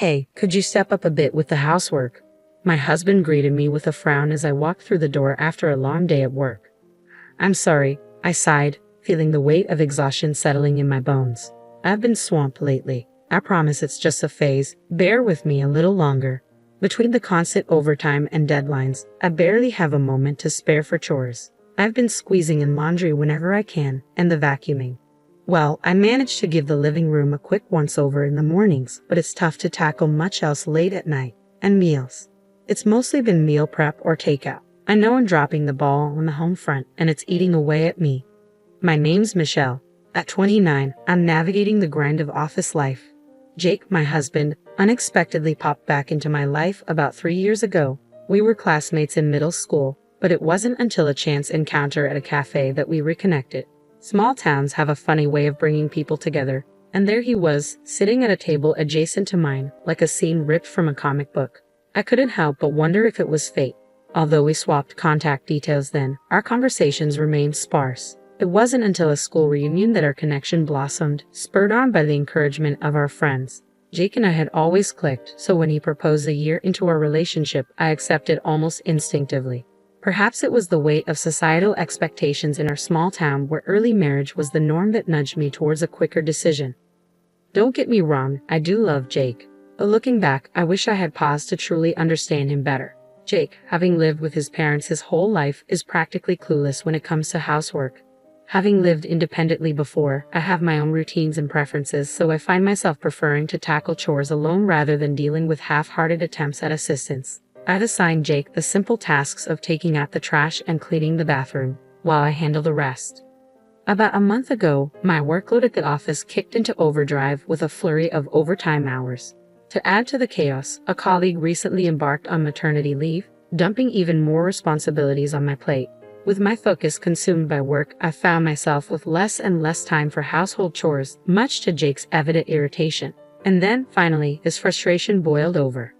Hey, could you step up a bit with the housework? My husband greeted me with a frown as I walked through the door after a long day at work. I'm sorry, I sighed, feeling the weight of exhaustion settling in my bones. I've been swamped lately. I promise it's just a phase. Bear with me a little longer. Between the constant overtime and deadlines, I barely have a moment to spare for chores. I've been squeezing in laundry whenever I can, and the vacuuming. Well, I managed to give the living room a quick once-over in the mornings, but it's tough to tackle much else late at night. And meals. It's mostly been meal prep or takeout. I know I'm dropping the ball on the home front, and it's eating away at me. My name's Michelle. At 29, I'm navigating the grind of office life. Jake, my husband, unexpectedly popped back into my life about 3 years ago. We were classmates in middle school, but it wasn't until a chance encounter at a cafe that we reconnected. Small towns have a funny way of bringing people together, and there he was, sitting at a table adjacent to mine, like a scene ripped from a comic book. I couldn't help but wonder if it was fate. Although we swapped contact details then, our conversations remained sparse. It wasn't until a school reunion that our connection blossomed, spurred on by the encouragement of our friends. Jake and I had always clicked, so when he proposed a year into our relationship, I accepted almost instinctively. Perhaps it was the weight of societal expectations in our small town where early marriage was the norm that nudged me towards a quicker decision. Don't get me wrong, I do love Jake. But looking back, I wish I had paused to truly understand him better. Jake, having lived with his parents his whole life, is practically clueless when it comes to housework. Having lived independently before, I have my own routines and preferences, so I find myself preferring to tackle chores alone rather than dealing with half-hearted attempts at assistance. I've assigned Jake the simple tasks of taking out the trash and cleaning the bathroom, while I handle the rest. About a month ago, my workload at the office kicked into overdrive with a flurry of overtime hours. To add to the chaos, a colleague recently embarked on maternity leave, dumping even more responsibilities on my plate. With my focus consumed by work, I found myself with less and less time for household chores, much to Jake's evident irritation. And then, finally, his frustration boiled over.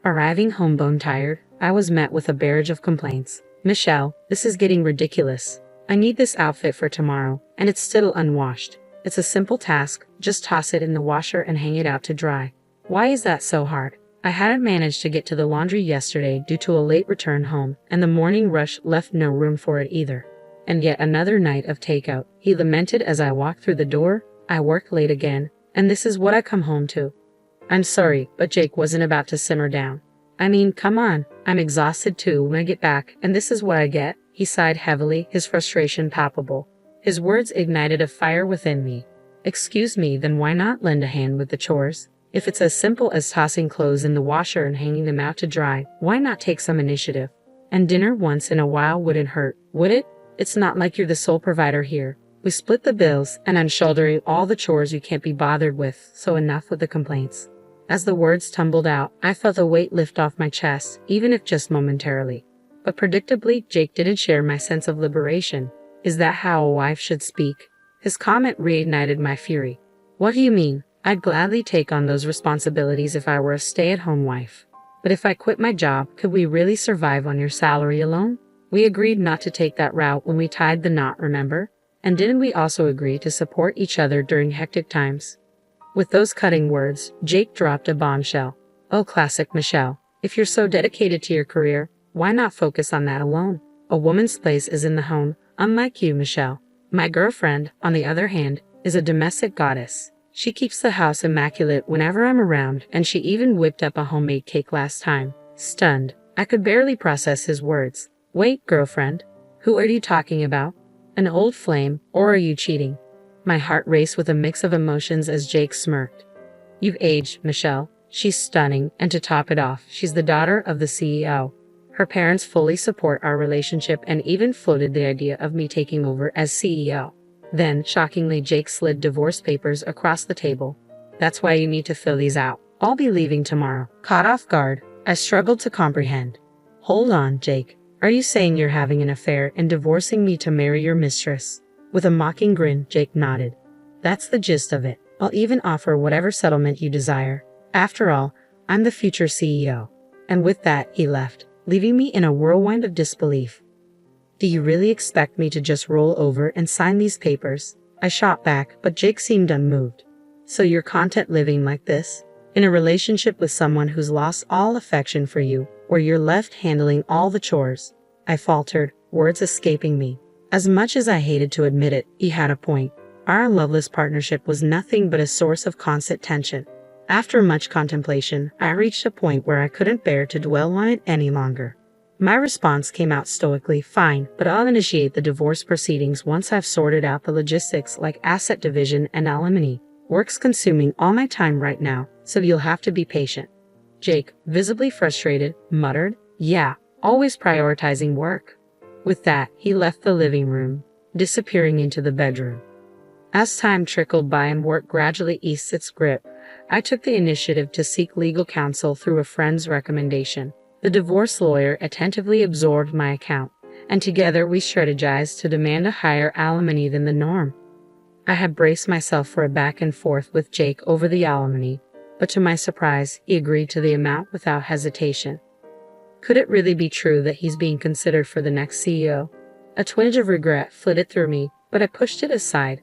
Arriving home bone tired, I was met with a barrage of complaints. Michelle, this is getting ridiculous. I need this outfit for tomorrow, and it's still unwashed. It's a simple task, just toss it in the washer and hang it out to dry. Why is that so hard? I hadn't managed to get to the laundry yesterday due to a late return home, and the morning rush left no room for it either. And yet another night of takeout, he lamented as I walked through the door. I work late again, and this is what I come home to. I'm sorry, but Jake wasn't about to simmer down. I mean, come on, I'm exhausted too when I get back, and this is what I get. He sighed heavily, his frustration palpable. His words ignited a fire within me. Excuse me, then why not lend a hand with the chores? If it's as simple as tossing clothes in the washer and hanging them out to dry, why not take some initiative? And dinner once in a while wouldn't hurt, would it? It's not like you're the sole provider here. We split the bills, and I'm shouldering all the chores you can't be bothered with, so enough with the complaints. As the words tumbled out, I felt a weight lift off my chest, even if just momentarily. But predictably, Jake didn't share my sense of liberation. Is that how a wife should speak? His comment reignited my fury. What do you mean? I'd gladly take on those responsibilities if I were a stay-at-home wife. But if I quit my job, could we really survive on your salary alone? We agreed not to take that route when we tied the knot, remember? And didn't we also agree to support each other during hectic times? With those cutting words, Jake dropped a bombshell. Oh, classic Michelle. If you're so dedicated to your career, why not focus on that alone? A woman's place is in the home, unlike you, Michelle. My girlfriend, on the other hand, is a domestic goddess. She keeps the house immaculate whenever I'm around, and she even whipped up a homemade cake last time. Stunned, I could barely process his words. Wait, girlfriend? Who are you talking about? An old flame, or are you cheating? My heart raced with a mix of emotions as Jake smirked. You've aged, Michelle. She's stunning, and to top it off, she's the daughter of the CEO. Her parents fully support our relationship and even floated the idea of me taking over as CEO. Then, shockingly, Jake slid divorce papers across the table. That's why you need to fill these out. I'll be leaving tomorrow. Caught off guard, I struggled to comprehend. Hold on, Jake. Are you saying you're having an affair and divorcing me to marry your mistress? With a mocking grin, Jake nodded. That's the gist of it. I'll even offer whatever settlement you desire. After all, I'm the future CEO. And with that, he left, leaving me in a whirlwind of disbelief. Do you really expect me to just roll over and sign these papers? I shot back, but Jake seemed unmoved. So you're content living like this? In a relationship with someone who's lost all affection for you, or you're left handling all the chores. I faltered, words escaping me. As much as I hated to admit it, he had a point. Our loveless partnership was nothing but a source of constant tension. After much contemplation, I reached a point where I couldn't bear to dwell on it any longer. My response came out stoically, fine, but I'll initiate the divorce proceedings once I've sorted out the logistics like asset division and alimony. Work's consuming all my time right now, so you'll have to be patient. Jake, visibly frustrated, muttered, yeah, always prioritizing work. With that, he left the living room, disappearing into the bedroom. As time trickled by and work gradually eased its grip, I took the initiative to seek legal counsel through a friend's recommendation. The divorce lawyer attentively absorbed my account, and together we strategized to demand a higher alimony than the norm. I had braced myself for a back and forth with Jake over the alimony, but to my surprise, he agreed to the amount without hesitation. Could it really be true that he's being considered for the next CEO? A twinge of regret flitted through me, but I pushed it aside.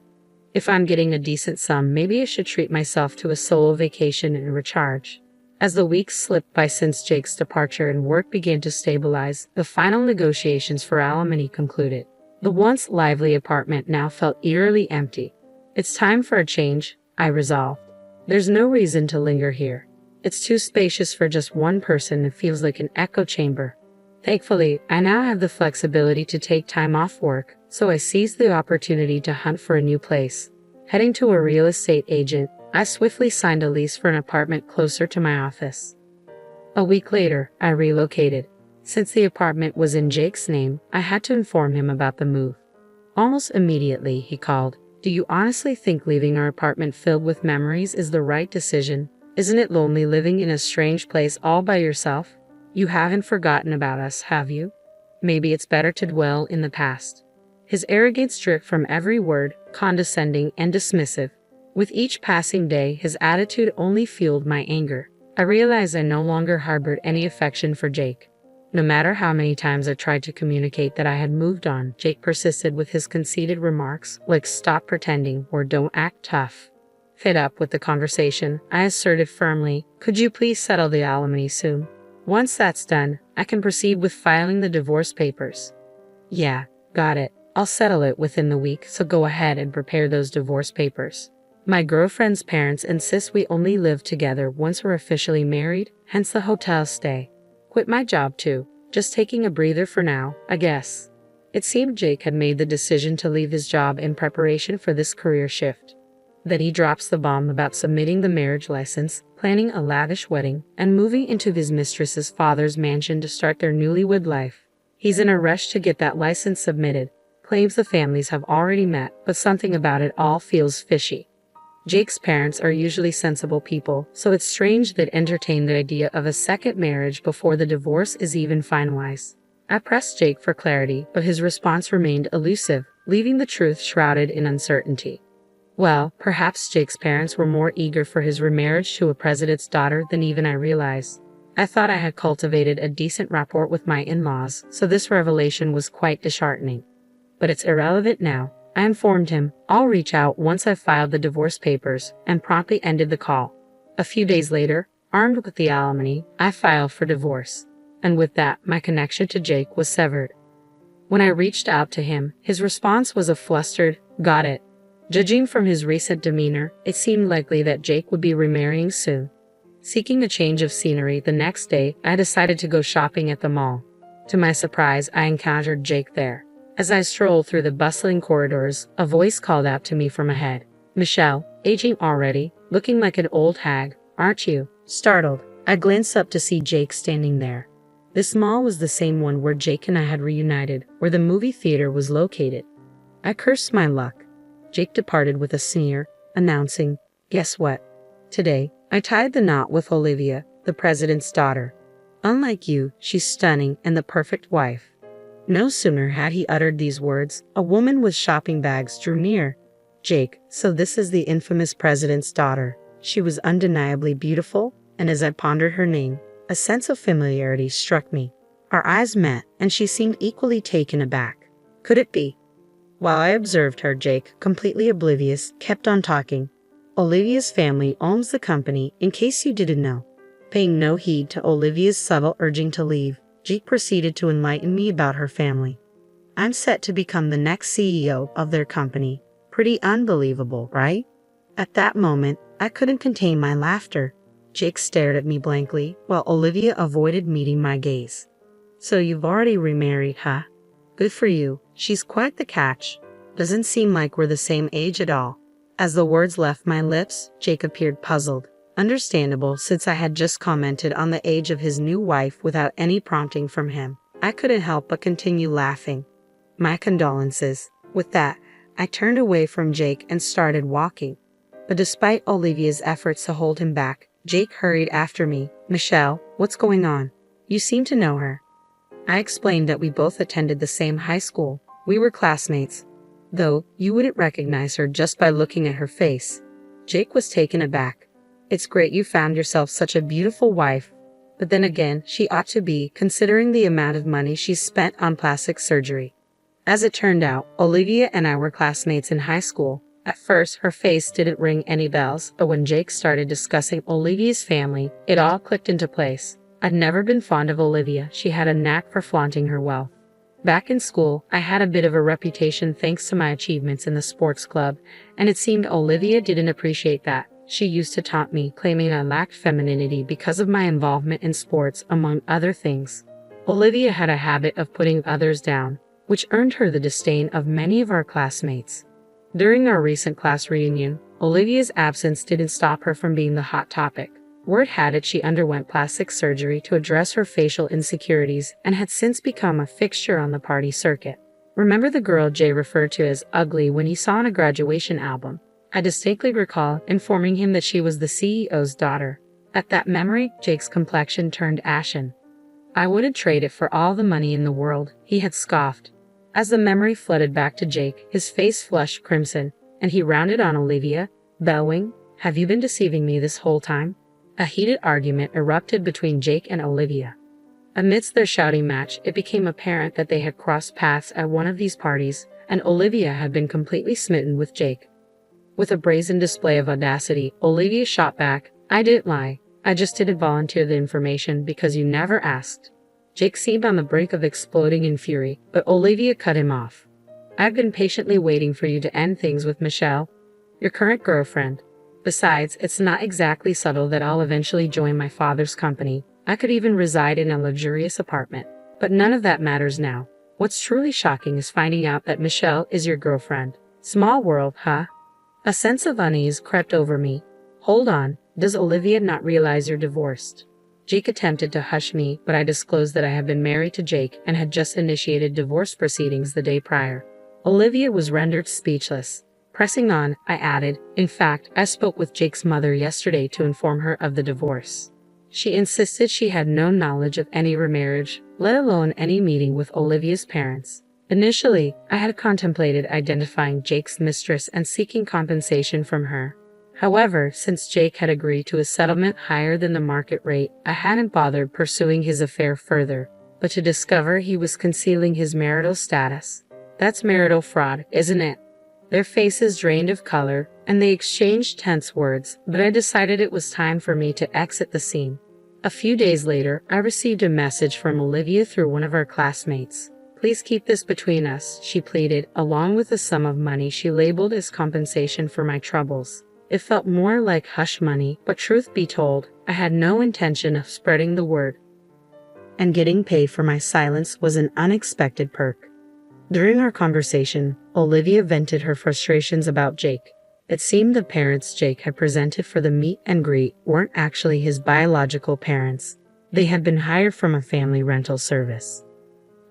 If I'm getting a decent sum, maybe I should treat myself to a solo vacation and recharge. As the weeks slipped by since Jake's departure and work began to stabilize, the final negotiations for alimony concluded. The once lively apartment now felt eerily empty. It's time for a change, I resolved. There's no reason to linger here. It's too spacious for just one person and feels like an echo chamber. Thankfully, I now have the flexibility to take time off work, so I seized the opportunity to hunt for a new place. Heading to a real estate agent, I swiftly signed a lease for an apartment closer to my office. A week later, I relocated. Since the apartment was in Jake's name, I had to inform him about the move. Almost immediately, he called. Do you honestly think leaving our apartment filled with memories is the right decision? Isn't it lonely living in a strange place all by yourself? You haven't forgotten about us, have you? Maybe it's better to dwell in the past. His arrogance dripped from every word, condescending and dismissive. With each passing day, his attitude only fueled my anger. I realized I no longer harbored any affection for Jake. No matter how many times I tried to communicate that I had moved on, Jake persisted with his conceited remarks like stop pretending or don't act tough. Fed up with the conversation, I asserted firmly, could you please settle the alimony soon? Once that's done, I can proceed with filing the divorce papers. Yeah, got it. I'll settle it within the week, so go ahead and prepare those divorce papers. My girlfriend's parents insist we only live together once we're officially married, hence the hotel stay. Quit my job too, just taking a breather for now, I guess. It seemed Jake had made the decision to leave his job in preparation for this career shift. Then he drops the bomb about submitting the marriage license, planning a lavish wedding, and moving into his mistress's father's mansion to start their newlywed life. He's in a rush to get that license submitted, claims the families have already met, but something about it all feels fishy. Jake's parents are usually sensible people, so it's strange they'd entertain the idea of a second marriage before the divorce is even finalized. I pressed Jake for clarity, but his response remained elusive, leaving the truth shrouded in uncertainty. Well, perhaps Jake's parents were more eager for his remarriage to a president's daughter than even I realized. I thought I had cultivated a decent rapport with my in-laws, so this revelation was quite disheartening. But it's irrelevant now. I informed him, I'll reach out once I've filed the divorce papers, and promptly ended the call. A few days later, armed with the alimony, I filed for divorce. And with that, my connection to Jake was severed. When I reached out to him, his response was a flustered, got it. Judging from his recent demeanor, it seemed likely that Jake would be remarrying soon. Seeking a change of scenery the next day, I decided to go shopping at the mall. To my surprise, I encountered Jake there. As I strolled through the bustling corridors, a voice called out to me from ahead. Michelle, aging already, looking like an old hag, aren't you? Startled, I glanced up to see Jake standing there. This mall was the same one where Jake and I had reunited, where the movie theater was located. I cursed my luck. Jake departed with a sneer, announcing, guess what? Today, I tied the knot with Olivia, the president's daughter. Unlike you, she's stunning and the perfect wife. No sooner had he uttered these words, a woman with shopping bags drew near. Jake, so this is the infamous president's daughter. She was undeniably beautiful, and as I pondered her name, a sense of familiarity struck me. Our eyes met, and she seemed equally taken aback. Could it be? While I observed her, Jake, completely oblivious, kept on talking. Olivia's family owns the company, in case you didn't know. Paying no heed to Olivia's subtle urging to leave, Jake proceeded to enlighten me about her family. I'm set to become the next CEO of their company. Pretty unbelievable, right? At that moment, I couldn't contain my laughter. Jake stared at me blankly, while Olivia avoided meeting my gaze. So you've already remarried, huh? Good for you. She's quite the catch. Doesn't seem like we're the same age at all. As the words left my lips, Jake appeared puzzled. Understandable, since I had just commented on the age of his new wife without any prompting from him. I couldn't help but continue laughing. My condolences. With that, I turned away from Jake and started walking. But despite Olivia's efforts to hold him back, Jake hurried after me. Michelle, what's going on? You seem to know her. I explained that we both attended the same high school. We were classmates. Though, you wouldn't recognize her just by looking at her face. Jake was taken aback. It's great you found yourself such a beautiful wife. But then again, she ought to be, considering the amount of money she's spent on plastic surgery. As it turned out, Olivia and I were classmates in high school. At first, her face didn't ring any bells, but when Jake started discussing Olivia's family, it all clicked into place. I'd never been fond of Olivia. She had a knack for flaunting her wealth. Back in school, I had a bit of a reputation thanks to my achievements in the sports club, and it seemed Olivia didn't appreciate that. She used to taunt me, claiming I lacked femininity because of my involvement in sports, among other things. Olivia had a habit of putting others down, which earned her the disdain of many of our classmates. During our recent class reunion, Olivia's absence didn't stop her from being the hot topic. Word had it she underwent plastic surgery to address her facial insecurities and had since become a fixture on the party circuit. Remember the girl Jay referred to as ugly when he saw on a graduation album? I distinctly recall informing him that she was the CEO's daughter. At that memory, Jake's complexion turned ashen. I wouldn't trade it for all the money in the world, he had scoffed. As the memory flooded back to Jake, his face flushed crimson, and he rounded on Olivia, bellowing, "Have you been deceiving me this whole time?" A heated argument erupted between Jake and Olivia. Amidst their shouting match, it became apparent that they had crossed paths at one of these parties, and Olivia had been completely smitten with Jake. With a brazen display of audacity, Olivia shot back, "I didn't lie. I just didn't volunteer the information because you never asked." Jake seemed on the brink of exploding in fury, but Olivia cut him off. "I've been patiently waiting for you to end things with Michelle, your current girlfriend. Besides, it's not exactly subtle that I'll eventually join my father's company. I could even reside in a luxurious apartment. But none of that matters now. What's truly shocking is finding out that Michelle is your girlfriend. Small world, huh?" A sense of unease crept over me. "Hold on, does Olivia not realize you're divorced?" Jake attempted to hush me, but I disclosed that I had been married to Jake and had just initiated divorce proceedings the day prior. Olivia was rendered speechless. Pressing on, I added, "In fact, I spoke with Jake's mother yesterday to inform her of the divorce. She insisted she had no knowledge of any remarriage, let alone any meeting with Olivia's parents. Initially, I had contemplated identifying Jake's mistress and seeking compensation from her. However, since Jake had agreed to a settlement higher than the market rate, I hadn't bothered pursuing his affair further, but to discover he was concealing his marital status. That's marital fraud, isn't it?" Their faces drained of color, and they exchanged tense words, but I decided it was time for me to exit the scene. A few days later, I received a message from Olivia through one of our classmates. "Please keep this between us," she pleaded, along with a sum of money she labeled as compensation for my troubles. It felt more like hush money, but truth be told, I had no intention of spreading the word. And getting paid for my silence was an unexpected perk. During our conversation, Olivia vented her frustrations about Jake. It seemed the parents Jake had presented for the meet and greet weren't actually his biological parents. They had been hired from a family rental service.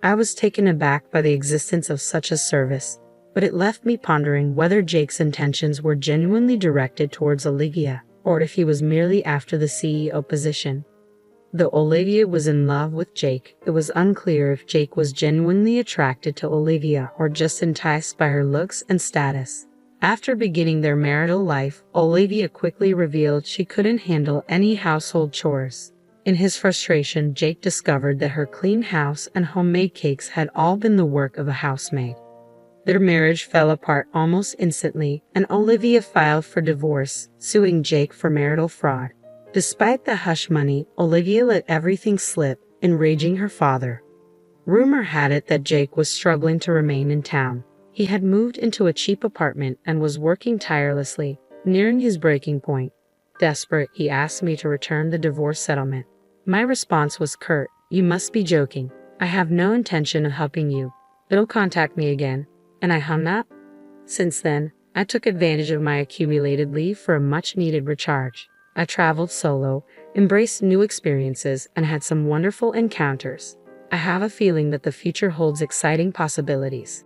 I was taken aback by the existence of such a service, but it left me pondering whether Jake's intentions were genuinely directed towards Olivia, or if he was merely after the CEO position. Though Olivia was in love with Jake, it was unclear if Jake was genuinely attracted to Olivia or just enticed by her looks and status. After beginning their marital life, Olivia quickly revealed she couldn't handle any household chores. In his frustration, Jake discovered that her clean house and homemade cakes had all been the work of a housemaid. Their marriage fell apart almost instantly, and Olivia filed for divorce, suing Jake for marital fraud. Despite the hush money, Olivia let everything slip, enraging her father. Rumor had it that Jake was struggling to remain in town. He had moved into a cheap apartment and was working tirelessly, nearing his breaking point. Desperate, he asked me to return the divorce settlement. My response was curt, "You must be joking. I have no intention of helping you. Don't contact me again." And I hung up. Since then, I took advantage of my accumulated leave for a much-needed recharge. I traveled solo, embraced new experiences, and had some wonderful encounters. I have a feeling that the future holds exciting possibilities.